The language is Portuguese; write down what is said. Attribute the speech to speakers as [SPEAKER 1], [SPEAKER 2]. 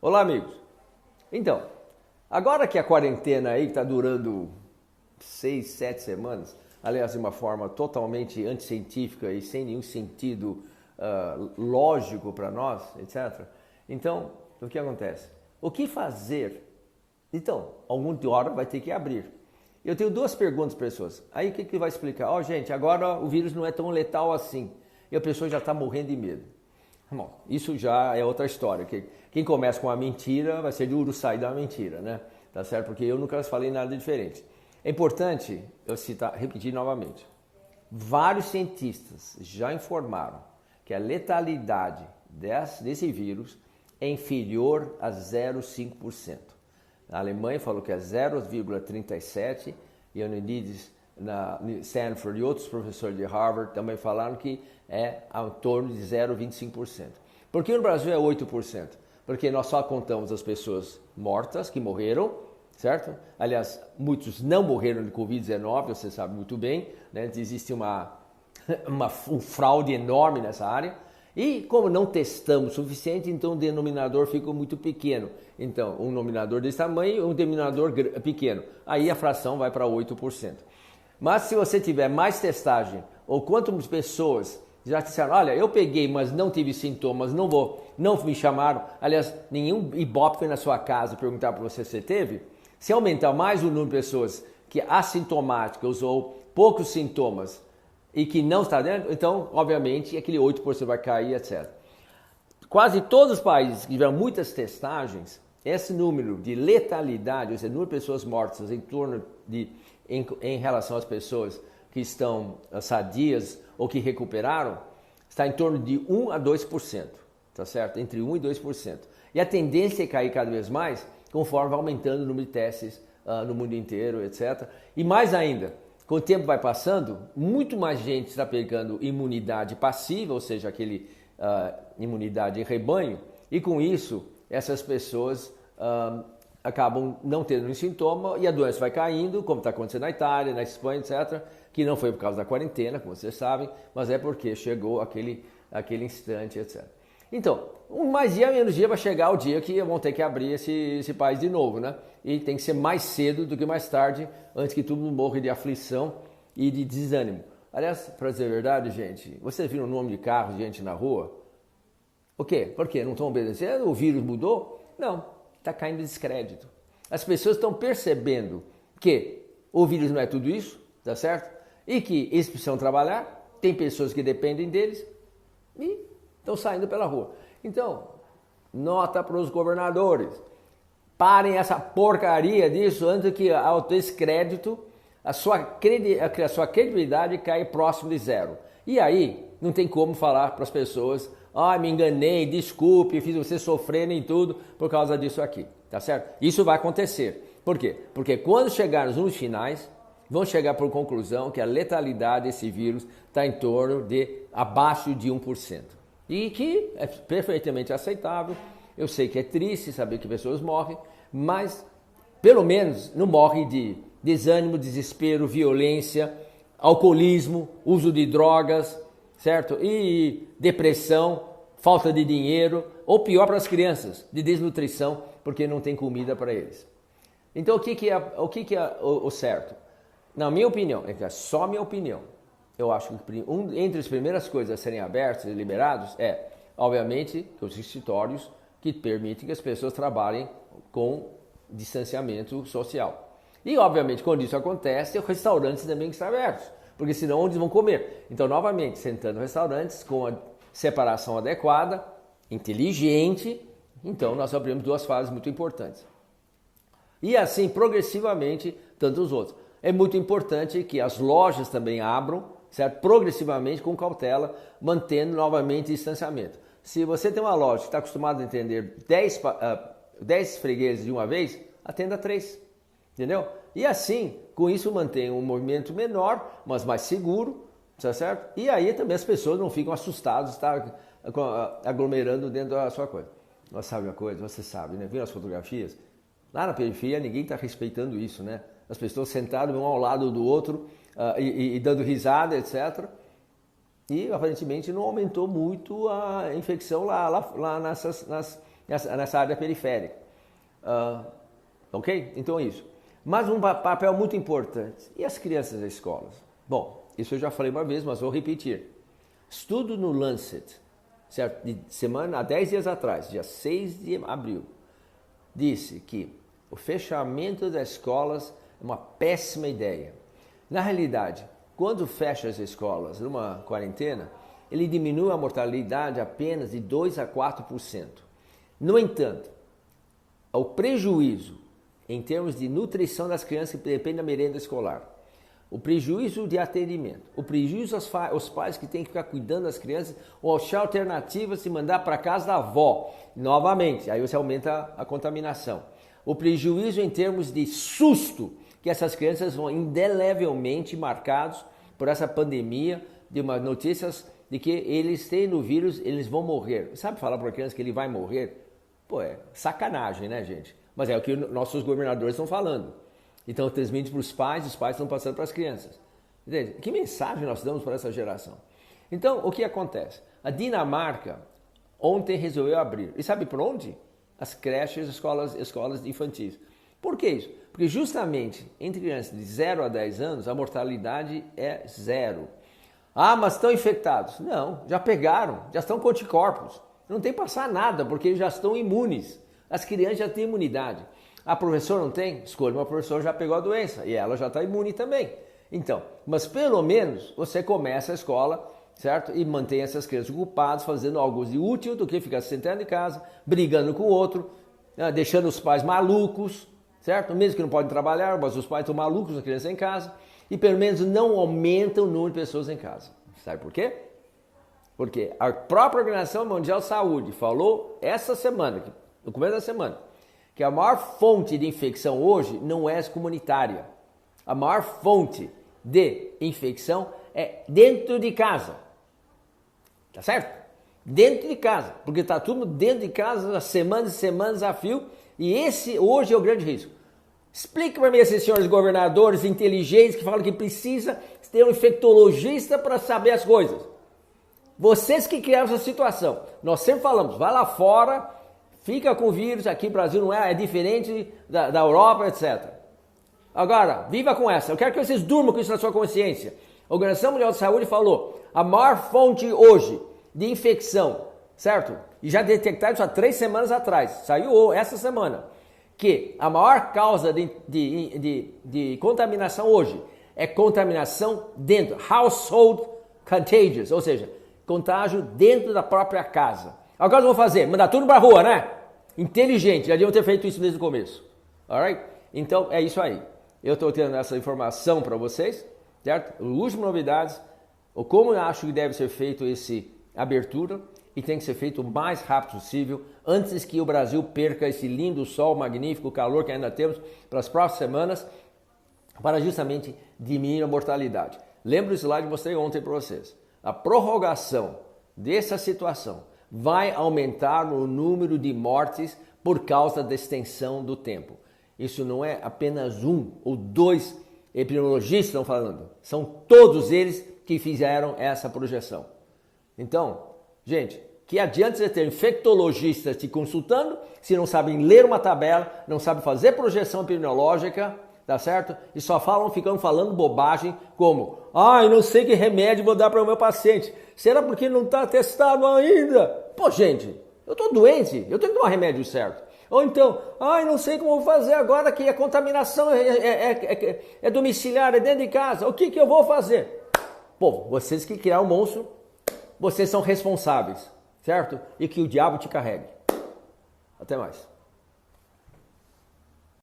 [SPEAKER 1] Olá, amigos. Então, agora que a quarentena aí está durando 6, 7 semanas, aliás, de uma forma totalmente anticientífica e sem nenhum sentido lógico para nós, etc. Então, o que acontece? O que fazer? Então, alguma hora vai ter que abrir. Eu tenho duas perguntas para as pessoas. Aí o que vai explicar? Gente, agora o vírus não é tão letal assim. E a pessoa já está morrendo de medo. Bom, isso já é outra história. Quem começa com uma mentira vai ser duro sair da mentira, né? Tá certo? Porque eu nunca falei nada diferente. É importante eu repetir novamente. Vários cientistas já informaram que a letalidade desse vírus é inferior a 0,5%. A Alemanha falou que é 0,37%, e a Unides, na Stanford e outros professores de Harvard também falaram que é em torno de 0,25%. Por que no Brasil é 8%? Porque nós só contamos as pessoas mortas, que morreram, certo? Aliás, muitos não morreram de Covid-19, você sabe muito bem, né? Existe um fraude enorme nessa área. E como não testamos o suficiente, então o denominador fica muito pequeno. Então, um denominador desse tamanho e um denominador pequeno. Aí a fração vai para 8%. Mas se você tiver mais testagem, ou quantas pessoas já disseram, olha, eu peguei, mas não tive sintomas, não me chamaram. Aliás, nenhum Ibope foi na sua casa perguntar para você se teve. Se aumentar mais o número de pessoas que assintomáticas ou poucos sintomas e que não está dentro, então, obviamente, aquele 8% vai cair, etc. Quase todos os países que tiveram muitas testagens, esse número de letalidade, ou seja, número de pessoas mortas em relação às pessoas que estão sadias ou que recuperaram, está em torno de 1 a 2%, tá certo? Entre 1 e 2%. E a tendência é cair cada vez mais, conforme vai aumentando o número de testes no mundo inteiro, etc. E mais ainda, com o tempo vai passando, muito mais gente está pegando imunidade passiva, ou seja, aquele imunidade em rebanho, e com isso essas pessoas acabam não tendo nenhum sintoma e a doença vai caindo, como está acontecendo na Itália, na Espanha, etc., que não foi por causa da quarentena, como vocês sabem, mas é porque chegou aquele instante, etc. Então, mais dia menos dia vai chegar o dia que vão ter que abrir esse país de novo, né? E tem que ser mais cedo do que mais tarde, antes que todo mundo morra de aflição e de desânimo. Aliás, para dizer a verdade, gente, vocês viram o nome de carro de gente na rua? O quê? Por quê? Não estão obedecendo? O vírus mudou? Não, está caindo descrédito. As pessoas estão percebendo que o vírus não é tudo isso, tá certo? E que eles precisam trabalhar, tem pessoas que dependem deles e estão saindo pela rua. Então, nota para os governadores. Parem essa porcaria disso antes que ao descrédito a sua credibilidade caia próximo de zero. E aí, não tem como falar para as pessoas, me enganei, desculpe, fiz você sofrerem tudo por causa disso aqui, tá certo? Isso vai acontecer. Por quê? Porque quando chegarmos nos finais, vão chegar por conclusão que a letalidade desse vírus está em torno de abaixo de 1%. E que é perfeitamente aceitável. Eu sei que é triste saber que pessoas morrem, mas pelo menos não morrem de desânimo, desespero, violência, alcoolismo, uso de drogas, certo? E depressão, falta de dinheiro, ou pior para as crianças, de desnutrição, porque não tem comida para eles. Então o que é o certo? Na minha opinião, é só minha opinião, eu acho que entre as primeiras coisas a serem abertas e liberados obviamente, os escritórios que permitem que as pessoas trabalhem com distanciamento social. E, obviamente, quando isso acontece, os restaurantes também estão abertos, porque senão onde vão comer? Então, novamente, sentando restaurantes com a separação adequada, inteligente, então nós abrimos duas fases muito importantes. E assim, progressivamente, tantos outros. É muito importante que as lojas também abram, certo? Progressivamente, com cautela, mantendo novamente o distanciamento. Se você tem uma loja que está acostumada a atender 10 fregueses de uma vez, atenda 3, entendeu? E assim, com isso mantém um movimento menor, mas mais seguro, tá certo? E aí também as pessoas não ficam assustadas de estar aglomerando dentro da sua coisa. Mas sabe uma coisa? Você sabe, né? Viram as fotografias? Lá na periferia ninguém está respeitando isso, né? As pessoas sentadas um ao lado do outro e dando risada, etc. E aparentemente não aumentou muito a infecção lá nessa área periférica. Ok? Então é isso. Mas um papel muito importante. E as crianças das escolas? Bom, isso eu já falei uma vez, mas vou repetir. Estudo no Lancet, certo? Há 10 dias atrás, dia 6 de abril, disse que o fechamento das escolas é uma péssima ideia. Na realidade, quando fecha as escolas numa quarentena, ele diminui a mortalidade apenas de 2 a 4%. No entanto, o prejuízo em termos de nutrição das crianças que depende da merenda escolar, o prejuízo de atendimento, o prejuízo aos pais que têm que ficar cuidando das crianças ou achar alternativas de mandar para casa da avó, novamente, aí você aumenta a contaminação. O prejuízo em termos de susto, que essas crianças vão indelevelmente marcados por essa pandemia, de umas notícias de que eles têm no vírus, eles vão morrer. Sabe falar para a criança que ele vai morrer? Pô, é sacanagem, né, gente? Mas é o que nossos governadores estão falando. Então, transmite para os pais estão passando para as crianças. Entende? Que mensagem nós damos para essa geração? Então, o que acontece? A Dinamarca ontem resolveu abrir. E sabe por onde? As creches, escolas infantis. Por que isso? Porque justamente entre crianças de 0 a 10 anos, a mortalidade é 0. Ah, mas estão infectados. Não, já pegaram, já estão com anticorpos. Não tem que passar nada, porque eles já estão imunes. As crianças já têm imunidade. A professora não tem? Escolha uma professora já pegou a doença e ela já está imune também. Então, mas pelo menos você começa a escola, certo? E mantém essas crianças ocupadas, fazendo algo de útil do que ficar sentando em casa, brigando com o outro, deixando os pais malucos, certo? Mesmo que não podem trabalhar, mas os pais estão malucos, as crianças em casa, e pelo menos não aumentam o número de pessoas em casa. Sabe por quê? Porque a própria Organização Mundial de Saúde falou essa semana, no começo da semana, que a maior fonte de infecção hoje não é comunitária. A maior fonte de infecção é dentro de casa. Tá certo? Dentro de casa. Porque está tudo dentro de casa, semanas e semanas a fio. E esse hoje é o grande risco. Explique para mim esses senhores governadores inteligentes que falam que precisa ter um infectologista para saber as coisas. Vocês que criaram essa situação. Nós sempre falamos, vai lá fora, fica com o vírus, aqui no Brasil não é diferente da Europa, etc. Agora, viva com essa. Eu quero que vocês durmam com isso na sua consciência. A Organização Mundial de Saúde falou, a maior fonte hoje de infecção, certo? E já detectaram isso há 3 semanas atrás, saiu essa semana, que a maior causa de contaminação hoje é contaminação dentro, household contagious, ou seja, contágio dentro da própria casa. Agora vamos fazer, mandar tudo para a rua, né? Inteligente, já deviam ter feito isso desde o começo. Alright? Então é isso aí. Eu estou tendo essa informação para vocês, certo? Últimas novidades, ou como eu acho que deve ser feito essa abertura, e tem que ser feito o mais rápido possível, antes que o Brasil perca esse lindo sol, magnífico calor que ainda temos para as próximas semanas, para justamente diminuir a mortalidade. Lembra o slide que mostrei ontem para vocês. A prorrogação dessa situação vai aumentar o número de mortes por causa da extensão do tempo. Isso não é apenas 1 ou 2 epidemiologistas que estão falando, são todos eles que fizeram essa projeção. Então, gente, que adianta você ter infectologistas te consultando se não sabem ler uma tabela, não sabem fazer projeção epidemiológica, tá certo? E só ficam falando bobagem como, eu não sei que remédio vou dar para o meu paciente. Será porque não está testado ainda? Pô, gente, eu estou doente, eu tenho que tomar remédio certo. Ou então, não sei como vou fazer agora que a contaminação é domiciliar, é dentro de casa. O que eu vou fazer? Pô, vocês que criaram o monstro, vocês são responsáveis, certo? E que o diabo te carregue. Até mais.